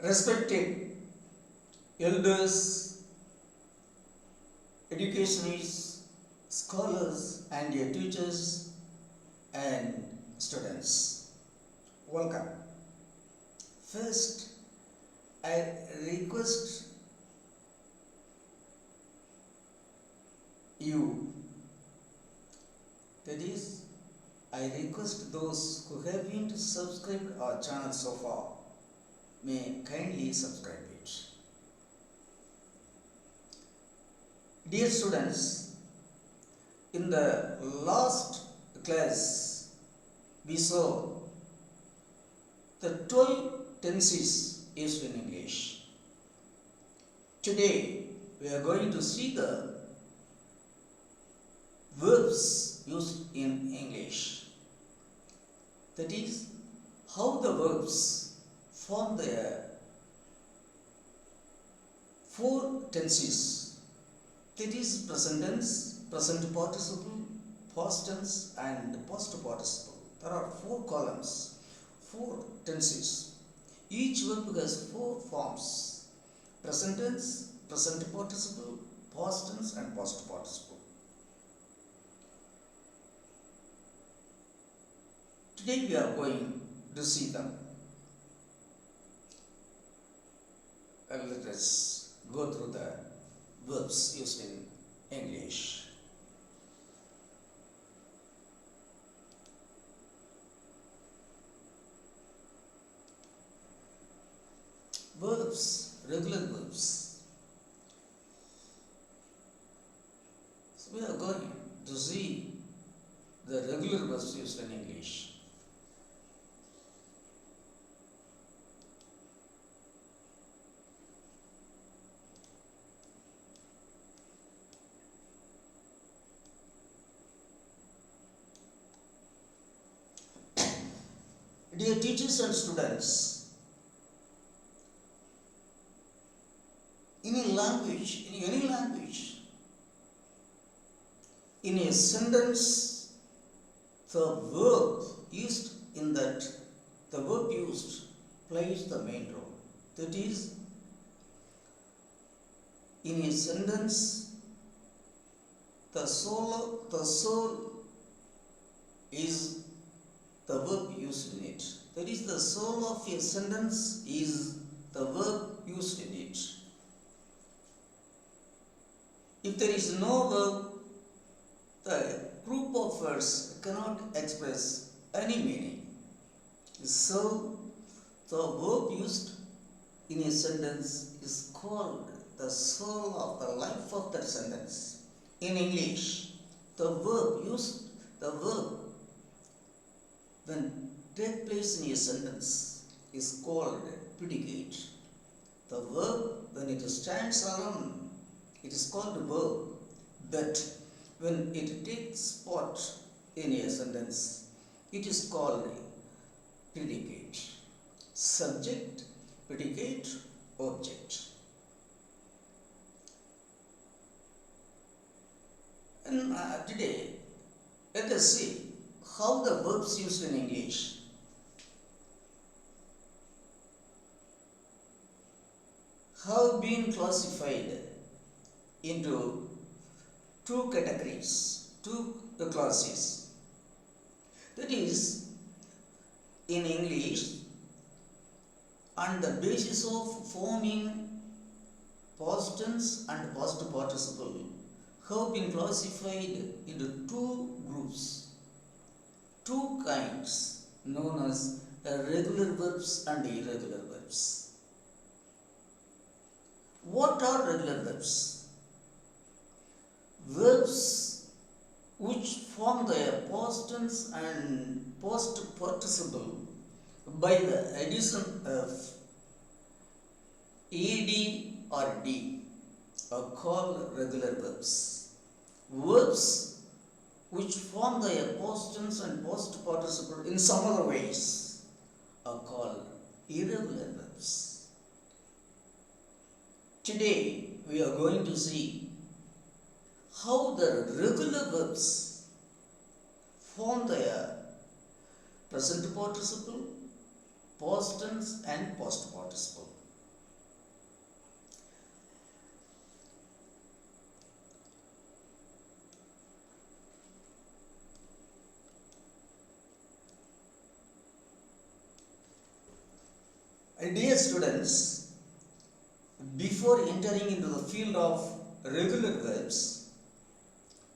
Respected elders, educationists, scholars, and your teachers and students, welcome. First, I request you, that is, I request those who haven't subscribed our channel so far, may kindly subscribe it. Dear students, in the last class we saw the 12 tenses used in English. Today we are going to see the verbs used in English. That is, how the verbs form their four tenses. That is, present tense, present participle, past tense, and past participle. There are four columns, four tenses. Each verb has four forms: present tense, present participle, past tense, and past participle. Today we are going to see them. Let us go through the verbs used in English. Verbs, regular verbs. So we are going to see the regular verbs used in English. Dear teachers and students, in any language, in a sentence, the verb used plays the main role. That is, in a sentence, the soul is the verb used in it. That is, the soul of a sentence is the verb used in it. If there is no verb, the group of words cannot express any meaning. So, the verb used in a sentence is called the soul of the life of that sentence. In English, the verb when take place in a sentence is called predicate. The verb, when it stands alone, it is called a verb. But when it takes spot in a sentence, it is called predicate. Subject, predicate, object. And today, let us see how the verbs used in English have been classified into two categories, two classes. That is, in English, on the basis of forming past tense and past participle, have been classified into two groups. Two kinds known as regular verbs and irregular verbs. What are regular verbs? Verbs which form their past tense and past participle by the addition of ed or d are called regular verbs. Verbs which form their past tense and past participle in some other ways are called irregular verbs. Today we are going to see how the regular verbs form their present participle, past tense and past participle. Dear students, before entering into the field of regular verbs,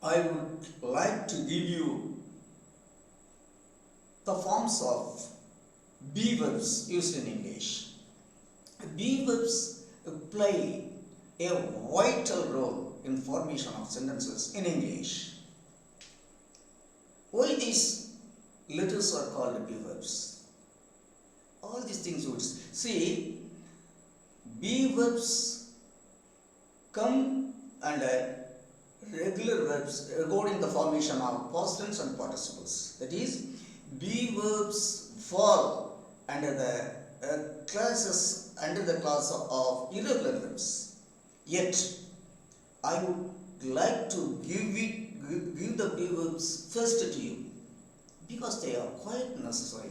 I would like to give you the forms of be verbs used in English. Be verbs play a vital role in formation of sentences in English. Why these letters are called be verbs? All these things you would see. Be verbs come under regular verbs regarding the formation of past tense and participles. That is, be verbs fall under the under the class of irregular verbs. Yet, I would like to give the be verbs first to you because they are quite necessary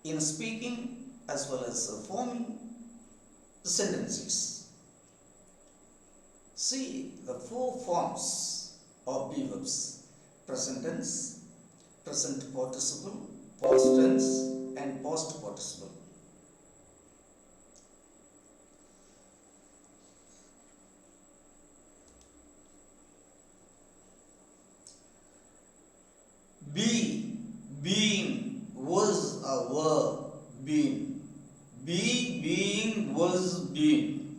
in speaking as well as forming sentences. See the four forms of be verbs: present tense, present participle, past tense, and past participle. Be, being, was a were, been. Be, being, was, been.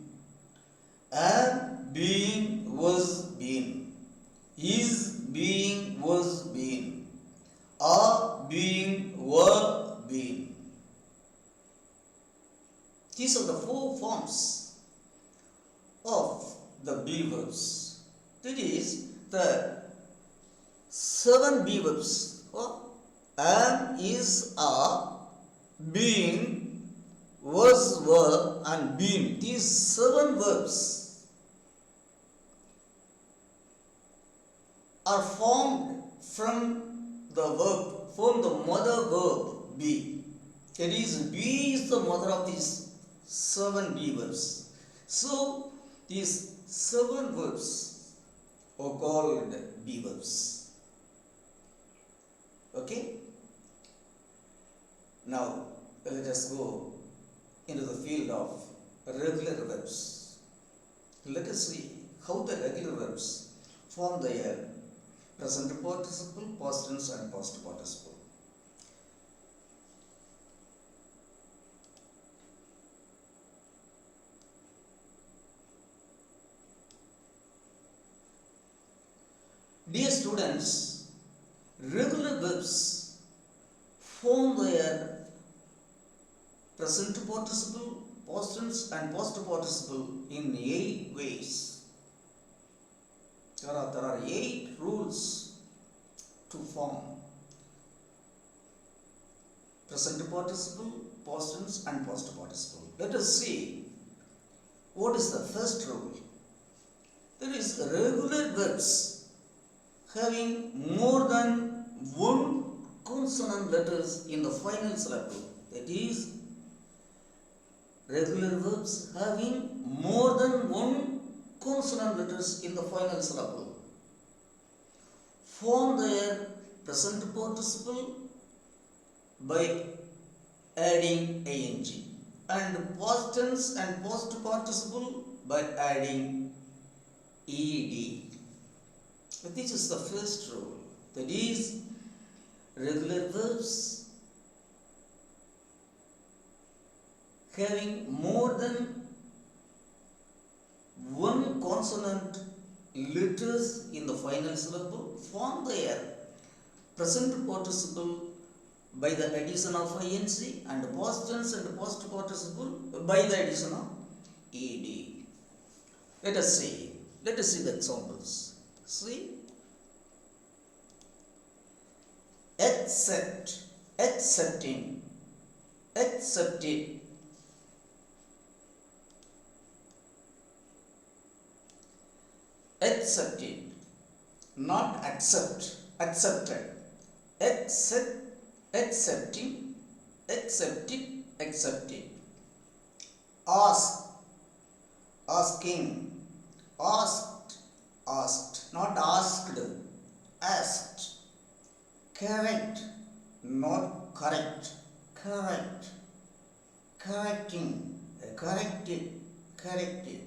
Am, being, was, been. Is, being, was, been. Are, being, were, been. These are the four forms of the be verbs. That is, the 7 be verbs: am, is, are, being, was, were, and been. These 7 verbs are formed from the mother verb be. That is, be is the mother of these 7 be verbs. So, these 7 verbs are called be verbs. Okay? Now, let us go into the field of regular verbs. Let us see how the regular verbs form their present participle, past tense, and past participle. Dear students, regular verbs form their present participle, past tense, and past participle in 8 ways. There are 8 rules to form present participle, past tense, and past participle. Let us see what is the first rule. There is regular verbs having more than one consonant letters in the final syllable. That is, regular verbs having more than one consonant letters in the final syllable form their present participle by adding ing, and past tense and past participle by adding ed. This is the first rule. That is, regular verbs having more than one consonant letters in the final syllable form their present participle by the addition of ing, and past tense and past participle by the addition of ed. Let us see the examples. See, accept, accepting, accepted, accepted, not accept, accepted, accept, accepting, accepted, accepted, ask, asking, asked, asked, not asked, asked, correct, not correct, correct, correcting, corrected, corrected.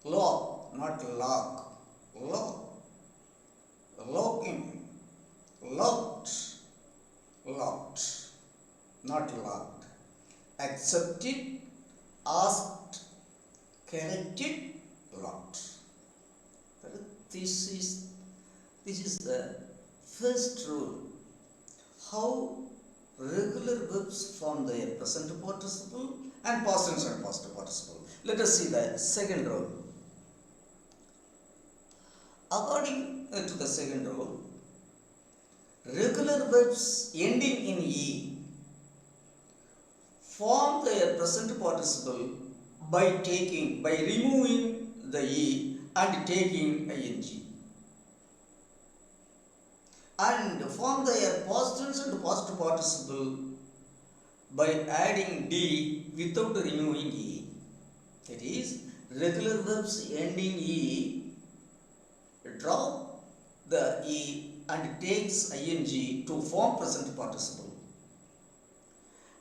Lock, not lock, lock, locking, locked, locked, not locked. Accepted, asked, corrected, locked. This is the first rule. How regular verbs form their present participle and past tense and past participle. Let us see the second rule. According to the second rule, regular verbs ending in E form their present participle by removing the E and taking ing, and form their past tense and past participle by adding D without removing E. That is, regular verbs ending E drop the E and takes ing to form present participle,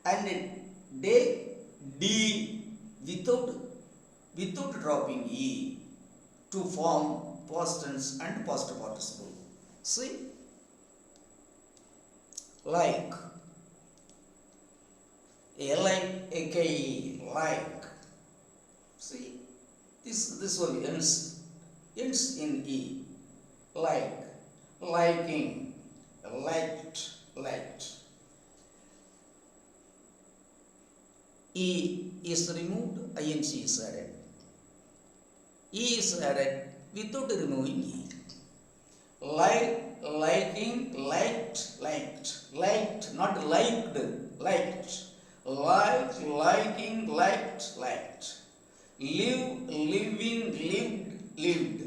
and take D without dropping E to form past tense and past participle. See, like, L-I-K-E, like. See, this one ends in E. Like, liking, liked, liked. E is removed, ing is added. E is added without removing E. Like, liking, liked, liked, liked, not liked, liked. Like, liking, liked, liked. Live, living, lived, lived.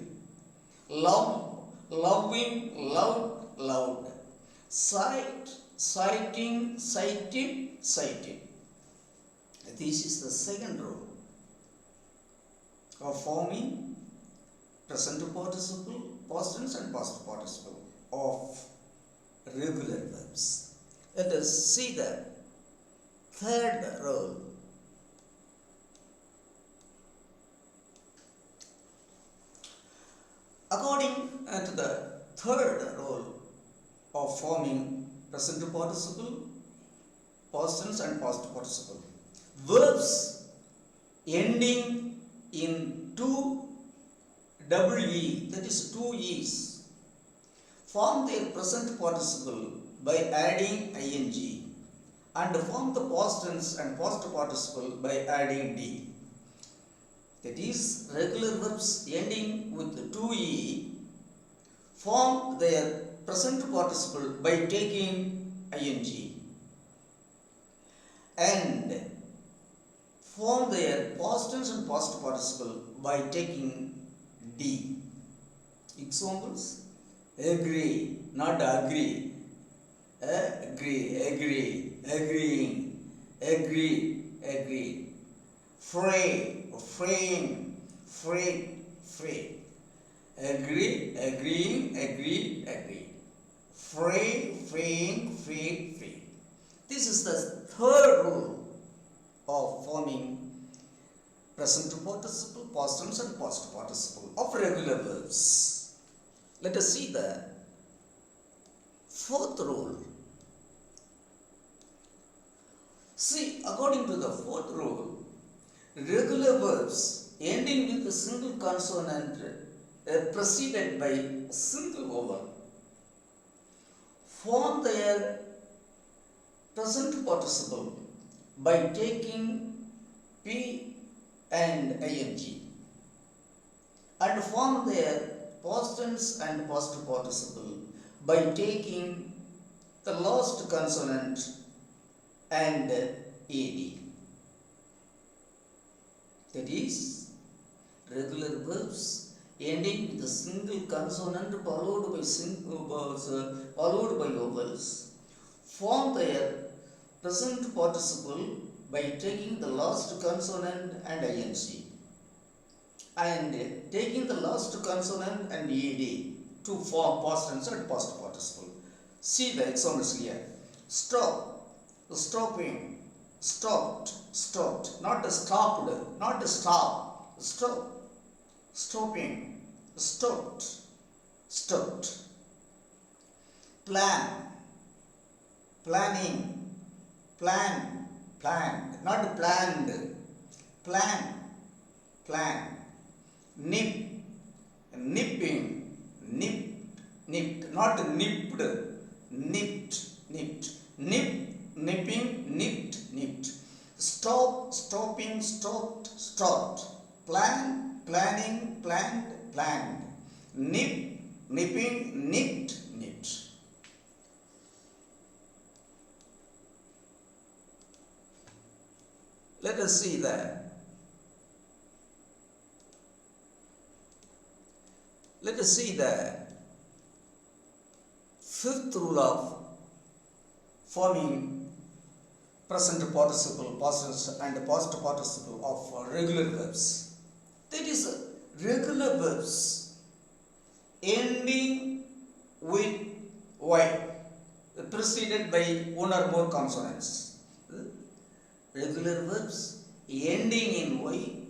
Love, loving, loved, loved. Sight, sighting, sighted, sighted. This is the second rule of forming present participle, past tense and past participle of regular verbs. Let us see the third rule. According to the third rule of forming present participle, past tense and past participle, verbs ending in two double E, that is two E's, form their present participle by adding ing, and form the past tense and past participle by adding D. That is, regular verbs ending with two E form their present participle by taking ing, and form their past tense and past participle by taking D. Examples: agree, not agree, agree, agreeing, agree, agree, fray, fraying, freight, freight, agree, agreeing, agree, agree, fray, fraying, freight, freight. This is the third rule of forming present participle, past tense and past participle of regular verbs. Let us see the fourth rule. See, according to the fourth rule, regular verbs ending with a single consonant preceded by a single vowel form their present participle by taking P and ing, and form their past tense and past participle by taking the last consonant and ed. That is, regular verbs ending with a single consonant followed by vowels form their present participle by taking the last consonant and ing, and taking the last consonant and ed to form past tense and past participle. See the examples here. Stop, stopping, stopped, not stopped, not stop, stop, stopping, stopped, plan, planning, planned, not planned, plan, nip, nipping, nipped, not nipped, nipped, nipping, nipped, stopping, stopped, planning, planned, nipping, nipped. Let us see that. Let us see the fifth rule of forming present participle, past tense and past participle of regular verbs. That is, regular verbs ending with y, preceded by one or more consonants. Regular verbs ending in y,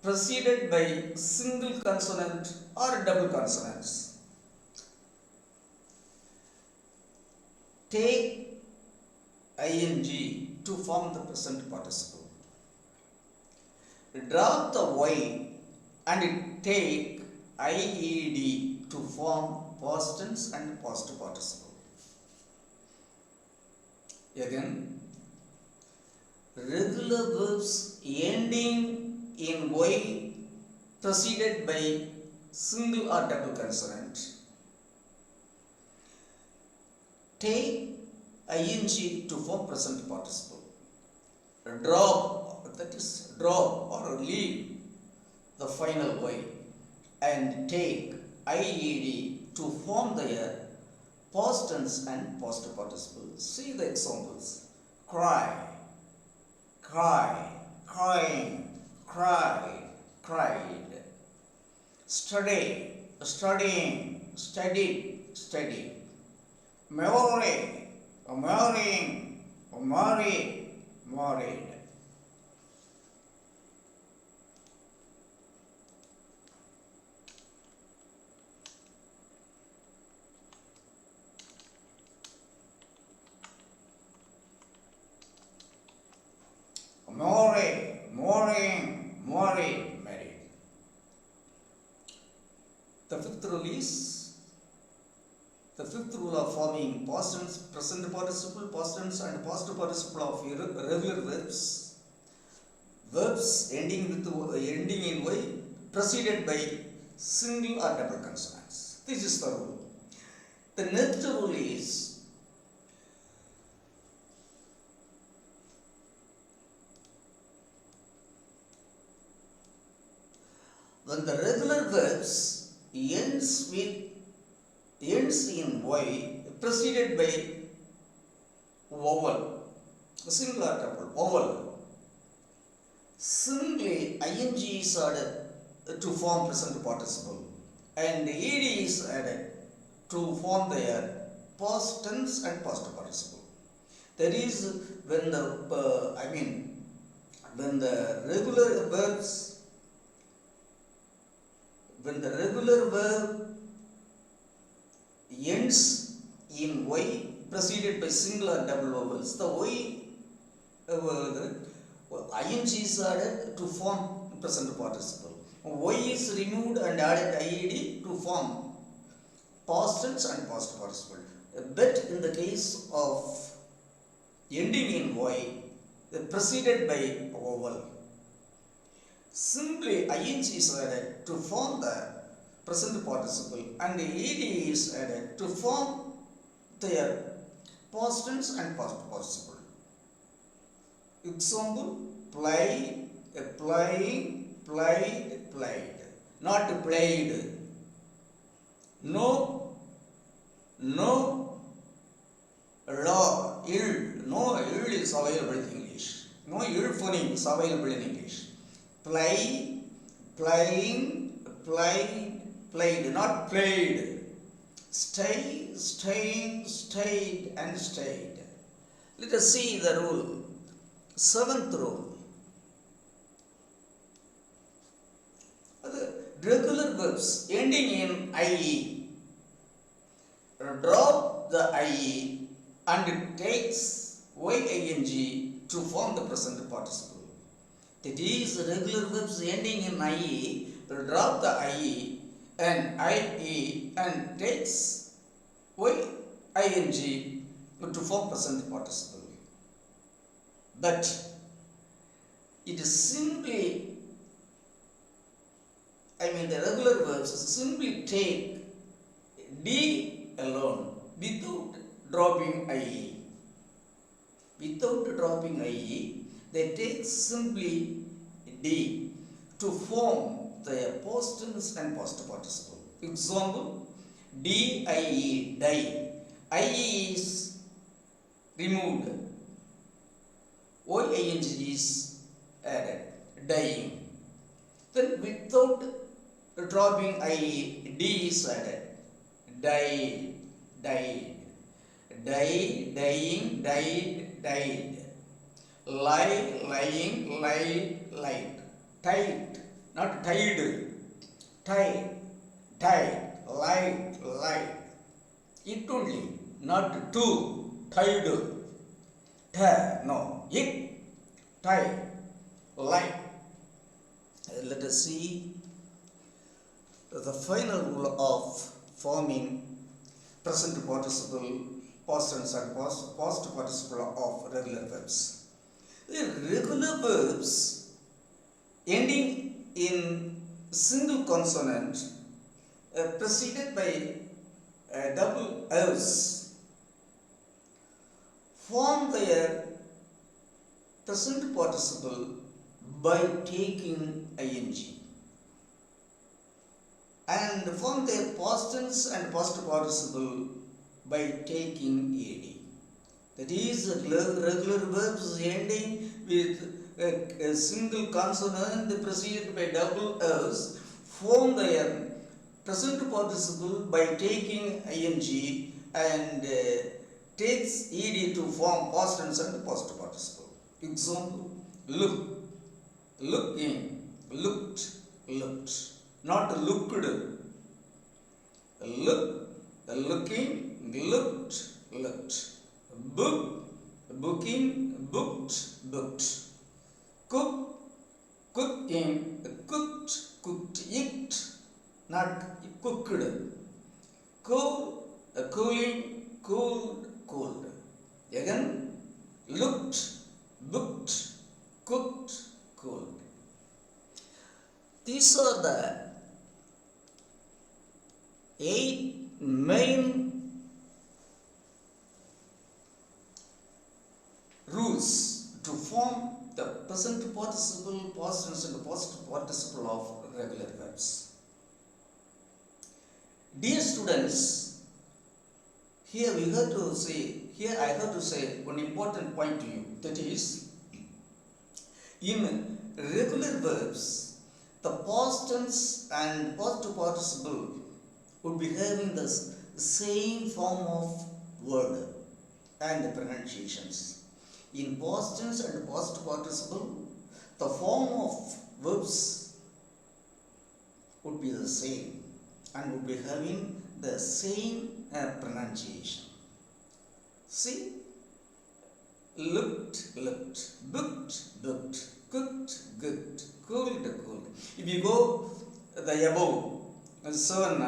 preceded by single consonant or double consonants. Take ing to form the present participle. Drop the y and take ied to form past tense and past participle. Again, regular verbs ending in y, preceded by single or double consonant. Take ing to form present participle. Drop, that is drop or leave the final y and take ied to form their past tense and past participle. See the examples. Cry, crying, cried. Study, studying, studied. Marry, marrying, married. Marrying, married. The fifth rule of forming past tense, present participle, past tense and past participle of regular verbs. Verbs ending in y, preceded by single or double consonants. This is the rule. The next rule is when the regular verbs ends in y, preceded by vowel, single or double vowel, singly ing is added to form present participle and ed is added to form their past tense and past participle. That is, when the regular verb ends in y, preceded by single or double vowels, the ing is added to form present participle. Y is removed and added ied to form past tense and past participle. But in the case of ending in y, preceded by vowel, simply ing is added to form the present participle and ed is added to form their past tense and past participle. Example: playing, played, not played. No, law, no ill is available in English. No ill phoneme is available in English. Playing, played, not played. Staying, stayed and stayed. Let us see the rule. Seventh rule. Regular verbs ending in IE drop the IE and it takes YING to form the present participle. That is, regular verbs ending in IE drop the IE and IE and takes YING to form present participle. But it is simply, the regular verbs simply take D alone without dropping IE. Without dropping IE, they take simply D to form their past tense and past participle. Example, DIE, die. IE is removed. YING is added, dying. Then without dropping IE, D is added. Died, died, died, dying, died, died. Lie, lying, lied, lied. Tied, not tied. Tied, tied, lied, lied. It only, not two. Tied, tie, no. It, tie, lied. Let us see the final rule of forming present participle, past tense and past participle of regular verbs. The regular verbs ending in single consonant preceded by double O's form their present participle by taking ing and form their past tense and past participle by taking ed. That is, regular verbs ending with a single consonant preceded by double s form their present participle by taking ing and takes ed to form past tense and past participle. Example, look, looking, looked, looked, not looked. Look, looking, looked, looked. Book, booking, booked, booked. Cook, cooking, cooked, cooked. Eat, not cooked. Cool, cooling, cooled, cooled. Again, looked, booked, cooked, cooled. These are the 8 main rules to form the present participle, past tense and past participle of regular verbs. Dear students, here I have to say one important point to you, that is, in regular verbs, the past tense and past participle would be having the same form of word and pronunciations. In past tense and past participle, the form of verbs would be the same and would be having the same pronunciation. See, looked, looked, booked, booked, cooked, cooked, cooled, cooled. If you go the above seven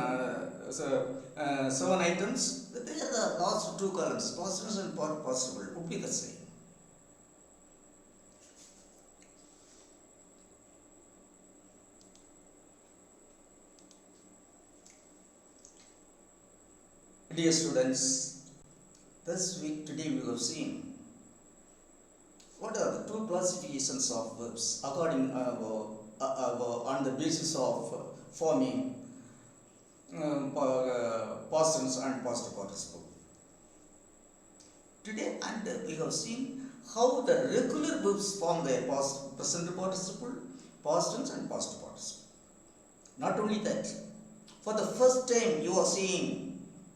items, they are the last two columns, past tense and past participle would be the same. Dear students, this week today we have seen what are the two classifications of verbs according on the basis of forming past tense and past participle. Today we have seen how the regular verbs form their present participle, past tense and past participle. Not only that, for the first time you are seeing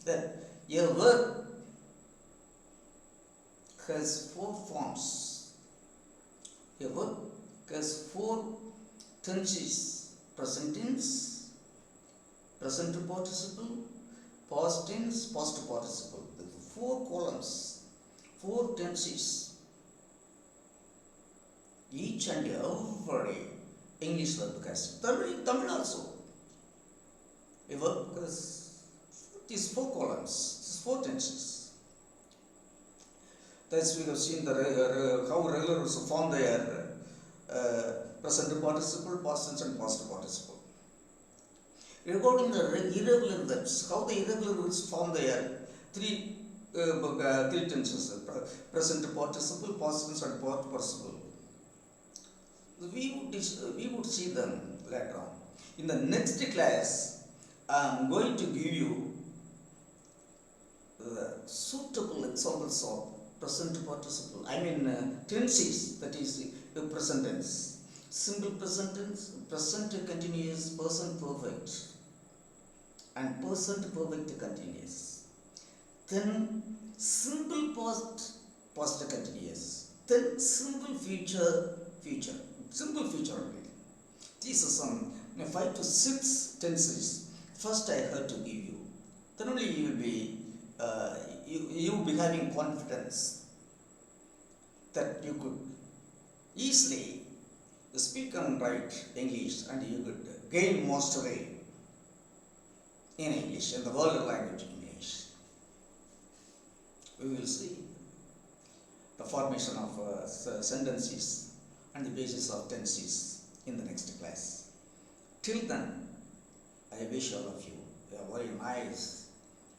that a verb has 4 forms A verb has four tenses: present tense, present participle, past tense, past participle. The four columns, four tenses. Each and every English verb has. Tamil also. A verb has these four columns, these four tenses. Thus we have seen how regular verbs form their present participle, past tense and past participle. Regarding the irregular verbs, how the irregular verbs form their three tenses: present participle, past tense and past participle. We would see them later on. In the next class, I am going to give you the suitable examples of present participle. Tenses, that is the present tense, simple present tense, present continuous, present perfect, and present perfect continuous. Then simple past continuous. Then simple future, simple future only. These are some 5 to 6 tenses. First, I had to give you. Then only you will be you will be having confidence that you could easily speak and write English, and you could gain mastery in English, in the world language English. We will see the formation of sentences and the basis of tenses in the next class. Till then, I wish all of you a very nice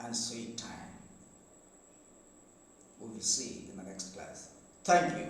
and sweet time. We will see in the next class. Thank you.